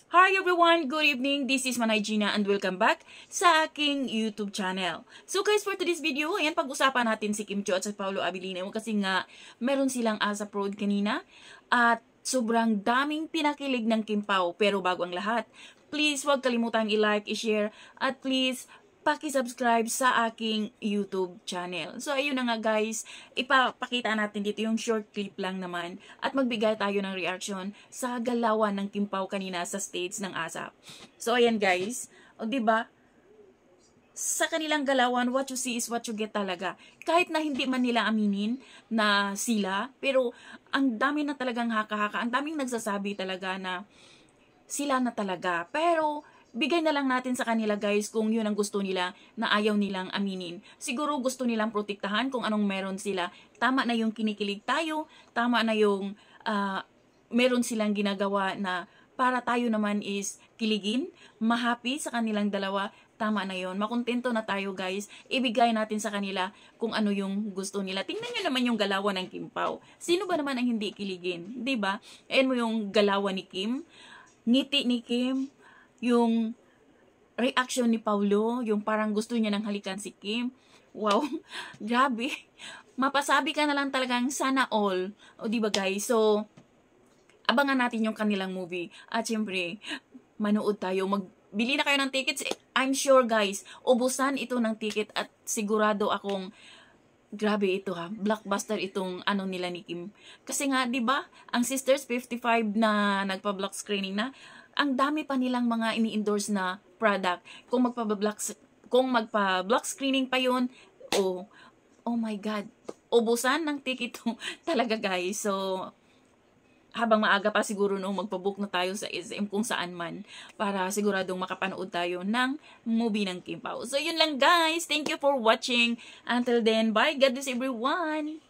Hi everyone! Good evening! This is Manay Gina and welcome back sa aking YouTube channel. So guys, for today's video, ayan, pag-usapan natin si Kim Chiu at si Paolo Abilino kasi nga meron silang ASAP Road kanina at sobrang daming pinakilig ng Kim Pao. Pero bago ang lahat, please huwag kalimutang i-like, i-share at please paki-subscribe sa aking YouTube channel. So, ayun na nga guys, ipapakita natin dito yung short clip lang naman at magbigay tayo ng reaction sa galawan ng Kim Pao kanina sa stage ng ASAP. So, ayan guys, o diba? Sa kanilang galawan, what you see is what you get talaga. Kahit na hindi man nila aminin na sila, pero ang dami na talagang haka-haka, ang daming nagsasabi talaga na sila na talaga. Pero, bigay na lang natin sa kanila guys kung yun ang gusto nila na ayaw nilang aminin. Siguro gusto nilang protektahan kung anong meron sila. Tama na yung kinikilig tayo, tama na yung meron silang ginagawa na para tayo naman is kiligin, mahappy sa kanilang dalawa. Tama na yun. Makontento na tayo guys. Ibigay natin sa kanila kung ano yung gusto nila. Tingnan nyo naman yung galawan ng Kim Pao. Sino ba naman ang hindi kiligin? Diba? Ayan mo yung galawan ni Kim. Ngiti ni Kim. Yung reaction ni Paulo, yung parang gusto niya nang halikan si Kim. Wow, grabe. Mapasabi ka na lang talagang sana all. O diba guys? So, abangan natin yung kanilang movie. At syempre, manood tayo. Magbili na kayo ng tickets. I'm sure guys, ubusan ito ng ticket at sigurado akong grabe ito ha. Blockbuster itong ano nila ni Kim. Kasi nga, di ba? Ang Sisters 55 na nagpa-block screening na, ang dami pa nilang mga ini-endorse na product. Kung magpa-block screening pa yun, oh my God. Ubusan ng ticket talaga guys. So, habang maaga pa siguro nung magpabook na tayo sa SM kung saan man para siguradong makapanood tayo ng movie ng Kim Pao. So, yun lang guys. Thank you for watching. Until then, bye. God bless everyone.